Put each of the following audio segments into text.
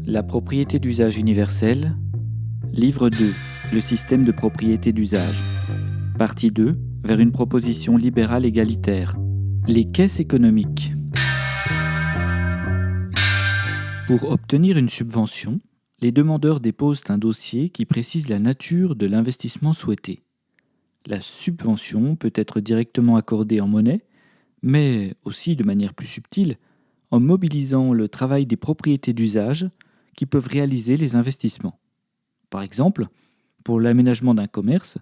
La propriété d'usage universelle, livre 2, le système de propriété d'usage. Partie 2, vers une proposition libérale égalitaire. Les caisses économiques. Pour obtenir une subvention, les demandeurs déposent un dossier qui précise la nature de l'investissement souhaité. La subvention peut être directement accordée en monnaie, mais aussi de manière plus subtile, en mobilisant le travail des propriétés d'usage qui peuvent réaliser les investissements. Par exemple, pour l'aménagement d'un commerce,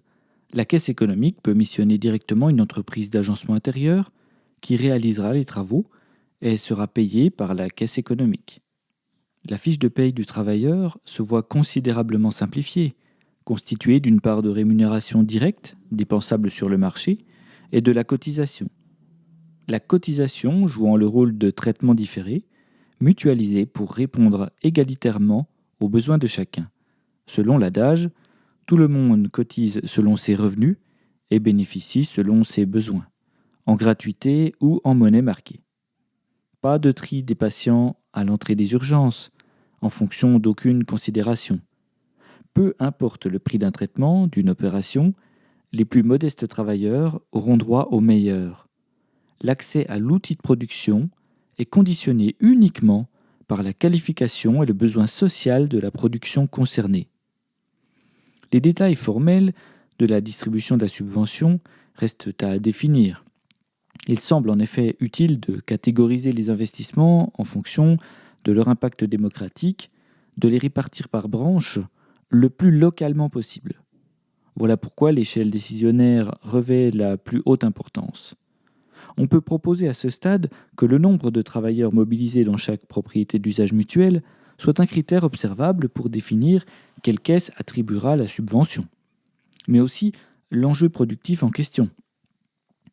la caisse économique peut missionner directement une entreprise d'agencement intérieur qui réalisera les travaux et sera payée par la caisse économique. La fiche de paye du travailleur se voit considérablement simplifiée, constituée d'une part de rémunération directe, dépensable sur le marché, et de la cotisation. La cotisation jouant le rôle de traitement différé, mutualisé pour répondre égalitairement aux besoins de chacun. Selon l'adage, tout le monde cotise selon ses revenus et bénéficie selon ses besoins, en gratuité ou en monnaie marquée. Pas de tri des patients à l'entrée des urgences, en fonction d'aucune considération. Peu importe le prix d'un traitement, d'une opération, les plus modestes travailleurs auront droit au meilleur. L'accès à l'outil de production est conditionné uniquement par la qualification et le besoin social de la production concernée. Les détails formels de la distribution de la subvention restent à définir. Il semble en effet utile de catégoriser les investissements en fonction de leur impact démocratique, de les répartir par branche le plus localement possible. Voilà pourquoi l'échelle décisionnaire revêt la plus haute importance. On peut proposer à ce stade que le nombre de travailleurs mobilisés dans chaque propriété d'usage mutuel soit un critère observable pour définir quelle caisse attribuera la subvention, mais aussi l'enjeu productif en question.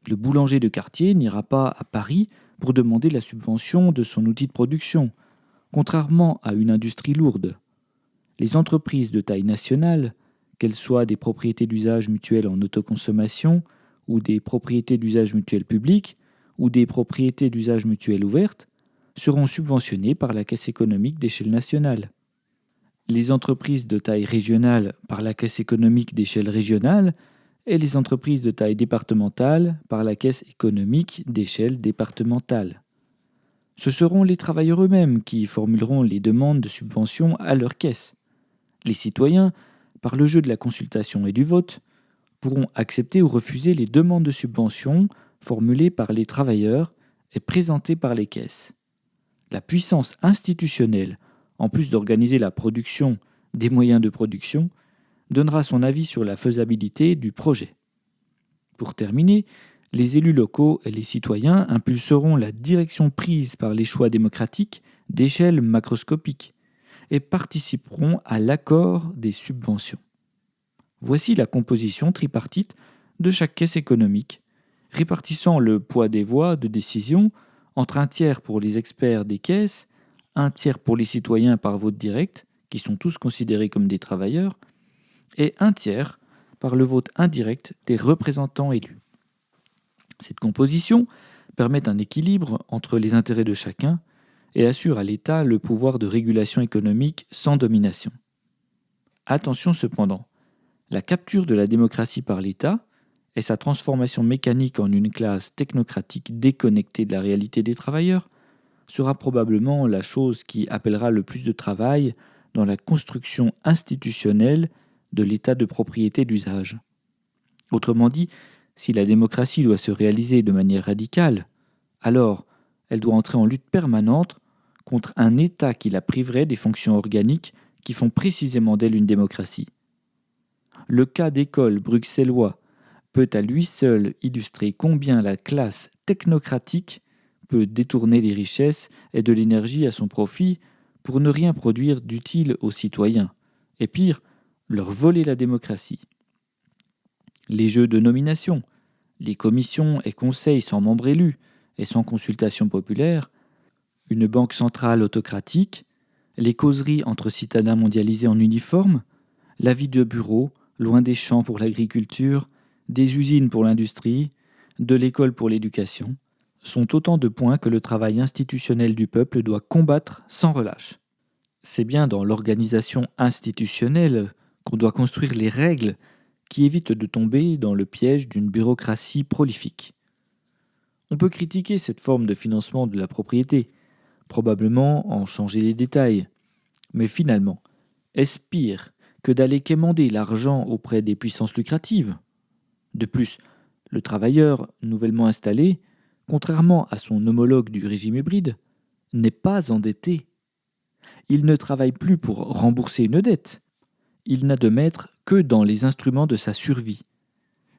Le boulanger de quartier n'ira pas à Paris pour demander la subvention de son outil de production, contrairement à une industrie lourde. Les entreprises de taille nationale, qu'elles soient des propriétés d'usage mutuel en autoconsommation ou des propriétés d'usage mutuel public ou des propriétés d'usage mutuel ouvertes, seront subventionnées par la caisse économique d'échelle nationale. Les entreprises de taille régionale par la caisse économique d'échelle régionale et les entreprises de taille départementale par la caisse économique d'échelle départementale. Ce seront les travailleurs eux-mêmes qui formuleront les demandes de subvention à leur caisse. Les citoyens, par le jeu de la consultation et du vote, pourront accepter ou refuser les demandes de subvention formulées par les travailleurs et présentées par les caisses. La puissance institutionnelle, en plus d'organiser la production des moyens de production, donnera son avis sur la faisabilité du projet. Pour terminer, les élus locaux et les citoyens impulseront la direction prise par les choix démocratiques d'échelle macroscopique et participeront à l'accord des subventions. Voici la composition tripartite de chaque caisse économique, répartissant le poids des voix de décision entre un tiers pour les experts des caisses, un tiers pour les citoyens par vote direct, qui sont tous considérés comme des travailleurs, et un tiers par le vote indirect des représentants élus. Cette composition permet un équilibre entre les intérêts de chacun et assure à l'État le pouvoir de régulation économique sans domination. Attention cependant, la capture de la démocratie par l'État et sa transformation mécanique en une classe technocratique déconnectée de la réalité des travailleurs sera probablement la chose qui appellera le plus de travail dans la construction institutionnelle de l'état de propriété d'usage. Autrement dit, si la démocratie doit se réaliser de manière radicale, alors elle doit entrer en lutte permanente contre un État qui la priverait des fonctions organiques qui font précisément d'elle une démocratie. Le cas d'école bruxellois peut à lui seul illustrer combien la classe technocratique peut détourner les richesses et de l'énergie à son profit pour ne rien produire d'utile aux citoyens, et pire, leur voler la démocratie. Les jeux de nomination, les commissions et conseils sans membres élus et sans consultation populaire, une banque centrale autocratique, les causeries entre citadins mondialisés en uniforme, la vie de bureau, loin des champs pour l'agriculture, des usines pour l'industrie, de l'école pour l'éducation, sont autant de points que le travail institutionnel du peuple doit combattre sans relâche. C'est bien dans l'organisation institutionnelle qu'on doit construire les règles qui évitent de tomber dans le piège d'une bureaucratie prolifique. On peut critiquer cette forme de financement de la propriété, probablement en changer les détails, mais finalement, est-ce pire que d'aller quémander l'argent auprès des puissances lucratives? De plus, le travailleur nouvellement installé, contrairement à son homologue du régime hybride, n'est pas endetté. Il ne travaille plus pour rembourser une dette. Il n'a de maître que dans les instruments de sa survie,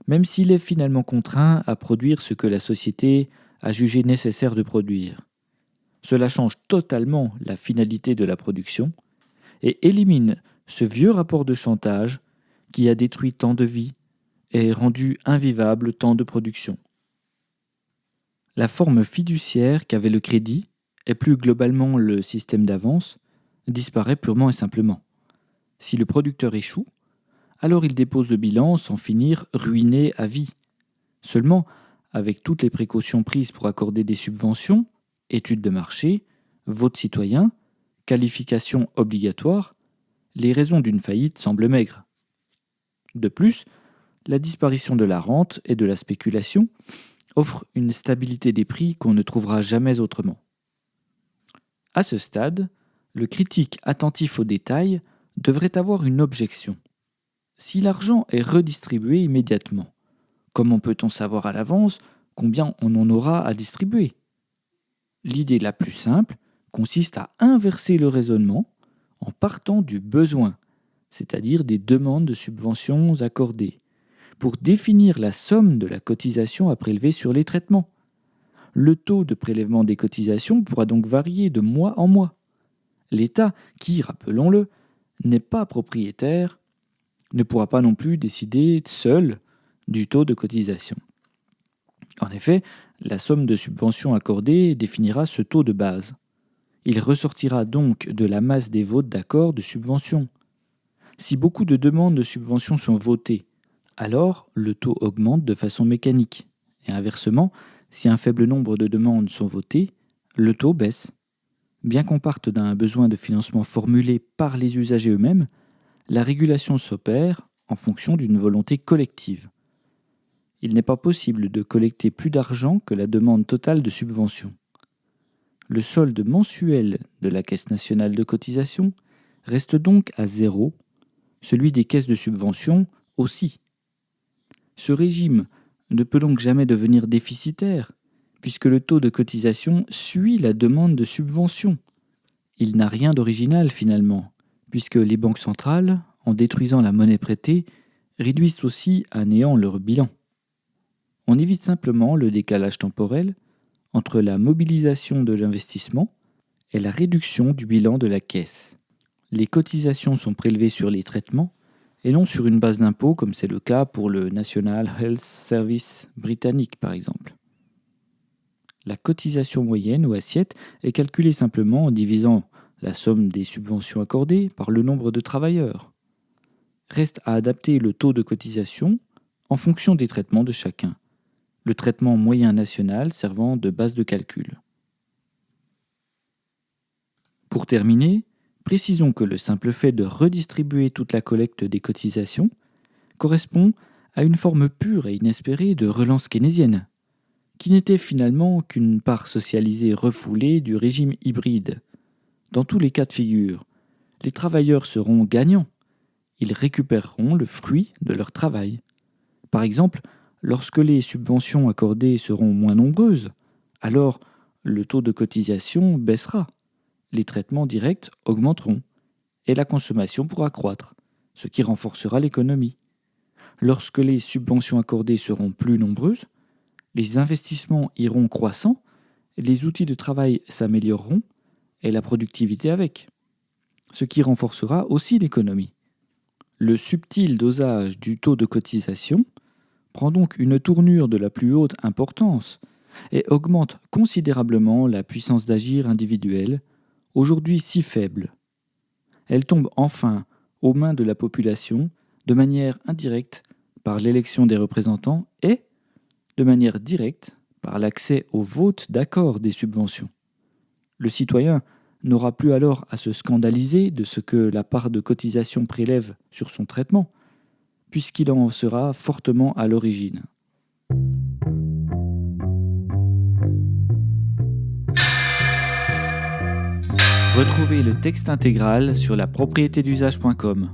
même s'il est finalement contraint à produire ce que la société a jugé nécessaire de produire. Cela change totalement la finalité de la production et élimine ce vieux rapport de chantage qui a détruit tant de vies et rendu invivable tant de production. La forme fiduciaire qu'avait le crédit, et plus globalement le système d'avance, disparaît purement et simplement. Si le producteur échoue, alors il dépose le bilan sans finir ruiné à vie. Seulement, avec toutes les précautions prises pour accorder des subventions, études de marché, vote citoyen, qualification obligatoire, les raisons d'une faillite semblent maigres. De plus, la disparition de la rente et de la spéculation offre une stabilité des prix qu'on ne trouvera jamais autrement. À ce stade, le critique attentif aux détails devrait avoir une objection. Si l'argent est redistribué immédiatement, comment peut-on savoir à l'avance combien on en aura à distribuer? L'idée la plus simple consiste à inverser le raisonnement en partant du besoin, c'est-à-dire des demandes de subventions accordées, pour définir la somme de la cotisation à prélever sur les traitements. Le taux de prélèvement des cotisations pourra donc varier de mois en mois. L'État, qui, rappelons-le, n'est pas propriétaire, ne pourra pas non plus décider seul du taux de cotisation. En effet, la somme de subventions accordée définira ce taux de base. Il ressortira donc de la masse des votes d'accords de subvention. Si beaucoup de demandes de subventions sont votées, alors le taux augmente de façon mécanique. Et inversement, si un faible nombre de demandes sont votées, le taux baisse. Bien qu'on parte d'un besoin de financement formulé par les usagers eux-mêmes, la régulation s'opère en fonction d'une volonté collective. Il n'est pas possible de collecter plus d'argent que la demande totale de subvention. Le solde mensuel de la Caisse nationale de cotisation reste donc à zéro, celui des caisses de subvention aussi. Ce régime ne peut donc jamais devenir déficitaire, puisque le taux de cotisation suit la demande de subvention. Il n'a rien d'original finalement, puisque les banques centrales, en détruisant la monnaie prêtée, réduisent aussi à néant leur bilan. On évite simplement le décalage temporel entre la mobilisation de l'investissement et la réduction du bilan de la caisse. Les cotisations sont prélevées sur les traitements et non sur une base d'impôt comme c'est le cas pour le National Health Service britannique par exemple. La cotisation moyenne ou assiette est calculée simplement en divisant la somme des subventions accordées par le nombre de travailleurs. Reste à adapter le taux de cotisation en fonction des traitements de chacun, le traitement moyen national servant de base de calcul. Pour terminer, précisons que le simple fait de redistribuer toute la collecte des cotisations correspond à une forme pure et inespérée de relance keynésienne, qui n'était finalement qu'une part socialisée refoulée du régime hybride. Dans tous les cas de figure, les travailleurs seront gagnants. Ils récupéreront le fruit de leur travail. Par exemple, lorsque les subventions accordées seront moins nombreuses, alors le taux de cotisation baissera, les traitements directs augmenteront et la consommation pourra croître, ce qui renforcera l'économie. Lorsque les subventions accordées seront plus nombreuses, les investissements iront croissant, les outils de travail s'amélioreront et la productivité avec, ce qui renforcera aussi l'économie. Le subtil dosage du taux de cotisation prend donc une tournure de la plus haute importance et augmente considérablement la puissance d'agir individuelle, aujourd'hui si faible. Elle tombe enfin aux mains de la population de manière indirecte par l'élection des représentants et de manière directe par l'accès au vote d'accord des subventions. Le citoyen n'aura plus alors à se scandaliser de ce que la part de cotisation prélève sur son traitement, puisqu'il en sera fortement à l'origine. Retrouvez le texte intégral sur lapropriétédusage.com.